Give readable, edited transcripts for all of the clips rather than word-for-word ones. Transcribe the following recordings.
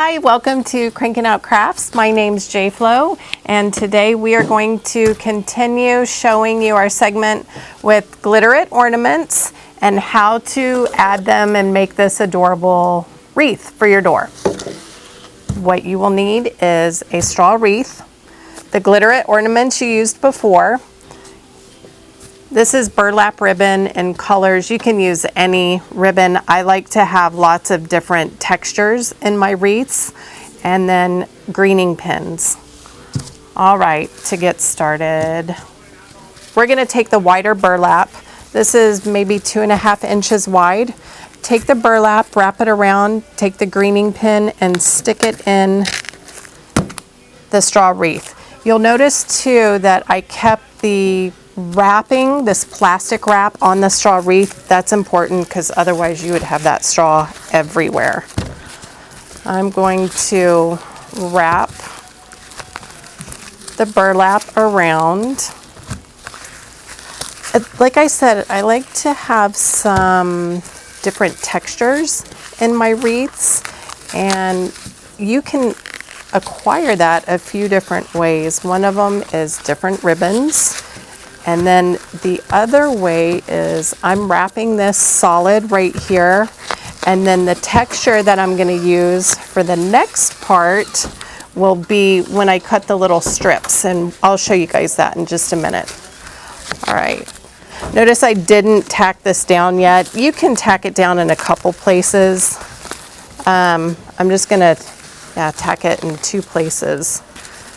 Hi, welcome to Crankin Out Crafts. My name's JFlo, and today we are going to continue showing you our segment with Glitter-It Ornaments and how to add them and make this adorable wreath for your door. What you will need is a straw wreath, the Glitter-It Ornaments you used before. This is burlap ribbon in colors. You can use any ribbon. I like to have lots of different textures in my wreaths, and then greening pins. All right, to get started, we're gonna take the wider burlap. This is maybe 2.5 inches wide. Take the burlap, wrap it around, take the greening pin and stick it in the straw wreath. You'll notice too that I kept the wrapping, this plastic wrap on the straw wreath. That's important because otherwise you would have that straw everywhere. I'm going to wrap the burlap around. Like I said, I like to have some different textures in my wreaths, and you can acquire that a few different ways. One of them is different ribbons. And then the other way is I'm wrapping this solid right here, and then the texture that I'm going to use for the next part will be when I cut the little strips, and I'll show you guys that in just a minute. All right, notice I didn't tack this down yet. You can tack it down in a couple places. I'm just going to tack it in 2 places.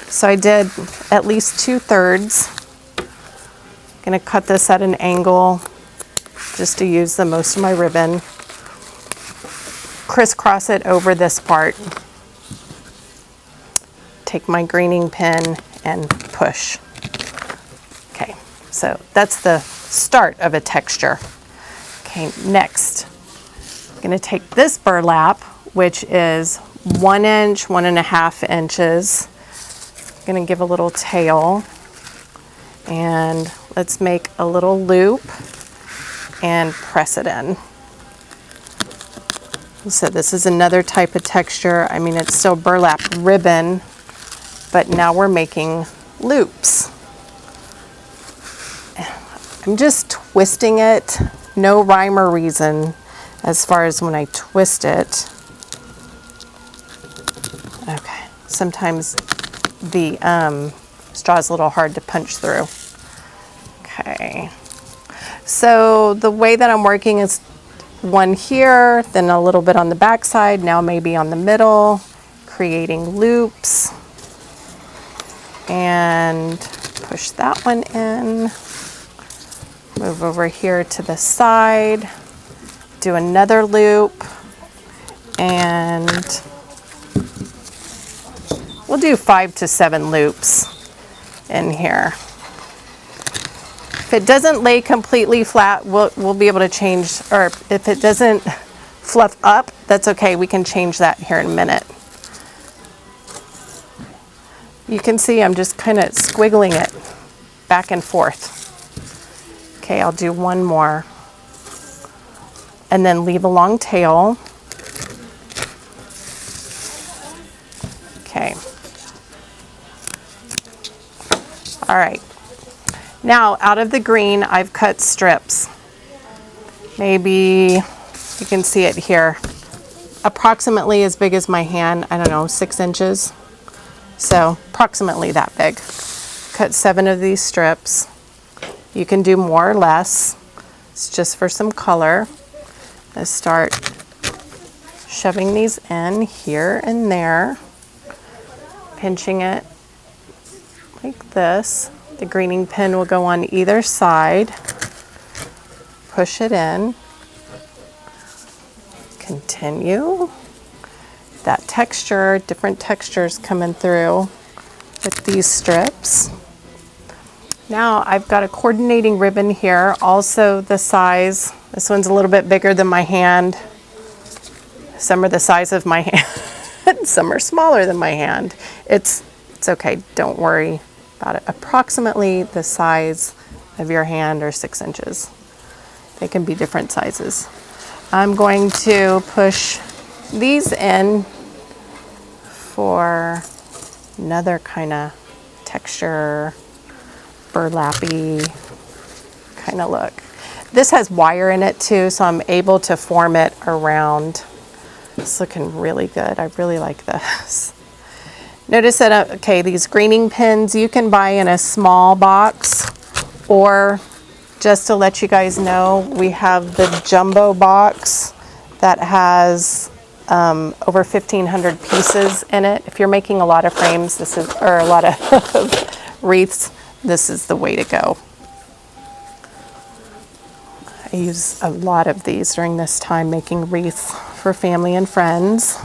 So I did at least 2/3. Going to cut this at an angle just to use the most of my ribbon. Crisscross it over this part. Take my greening pin and push. Okay, so that's the start of a texture. Okay, next, I'm going to take this burlap, which is 1 inch, 1.5 inches. I'm going to give a little tail. And let's make a little loop and press it in. So this is another type of texture. I mean, it's still burlap ribbon, but now we're making loops. I'm just twisting it, no rhyme or reason as far as when I twist it. Okay, sometimes the straw is a little hard to punch through. Okay, so the way that I'm working is one here, then a little bit on the back side, now maybe on the middle, creating loops, and push that one in, move over here to the side, do another loop, and we'll do 5 to 7 loops in here. If it doesn't lay completely flat, we'll be able to change, or if it doesn't fluff up, that's okay. We can change that here in a minute. You can see I'm just kind of squiggling it back and forth. Okay, I'll do one more. And then leave a long tail. Okay. All right. Now, out of the green, I've cut strips. Maybe you can see it here. Approximately as big as my hand, I don't know, 6 inches. So, approximately that big. Cut 7 of these strips. You can do more or less. It's just for some color. Let's start shoving these in here and there. Pinching it like this. The greening pin will go on either side. Push it in. Continue. That texture, different textures coming through with these strips. Now I've got a coordinating ribbon here, also the size. This one's a little bit bigger than my hand. Some are the size of my hand, some are smaller than my hand. It's okay, don't worry about it. Approximately the size of your hand, or 6 inches. They can be different sizes. I'm going to push these in for another kind of texture, burlappy kind of look. This has wire in it too, so I'm able to form it around. It's looking really good. I really like this. Notice that, okay, these greening pins you can buy in a small box, or just to let you guys know, we have the jumbo box that has over 1,500 pieces in it. If you're making a lot of frames, this is, or a lot of wreaths, this is the way to go. I use a lot of these during this time making wreaths for family and friends.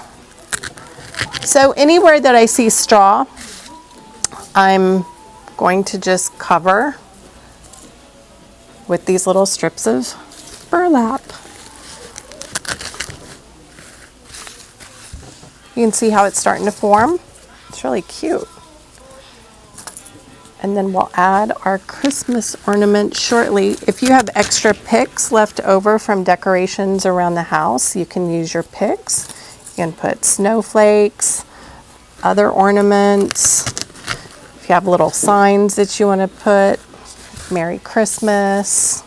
So anywhere that I see straw, I'm going to just cover with these little strips of burlap. You can see how it's starting to form. It's really cute. And then we'll add our Christmas ornament shortly. If you have extra picks left over from decorations around the house, you can use your picks. You can put snowflakes, other ornaments. If you have little signs that you want to put, Merry Christmas.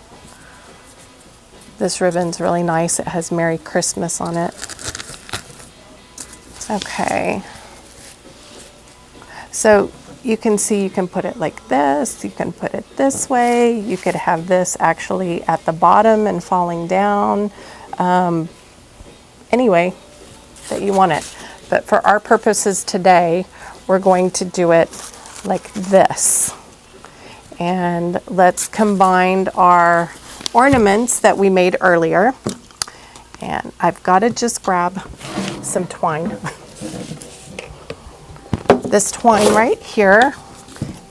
This ribbon's really nice. It has Merry Christmas on it. Okay. So you can see you can put it like this, you can put it this way, you could have this actually at the bottom and falling down, any way that you want it. But for our purposes today, we're going to do it like this. And let's combine our ornaments that we made earlier. And I've got to just grab some twine. This twine right here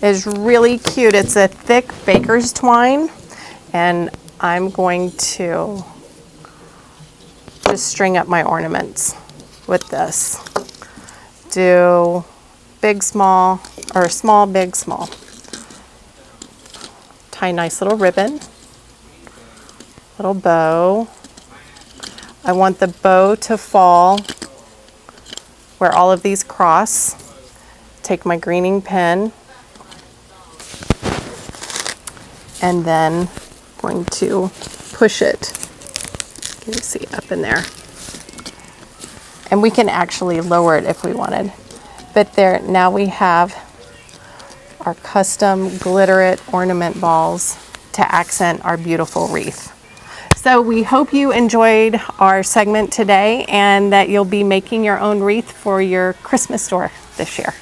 is really cute. It's a thick baker's twine, and I'm going to just string up my ornaments with this. Do big, small, or small, big, small. Tie a nice little ribbon, little bow. I want the bow to fall where all of these cross. Take my greening pen and then going to push it. Can you see up in there? And we can actually lower it if we wanted. But there, now we have our custom Glitter-It ornament balls to accent our beautiful wreath. So we hope you enjoyed our segment today and that you'll be making your own wreath for your Christmas store this year.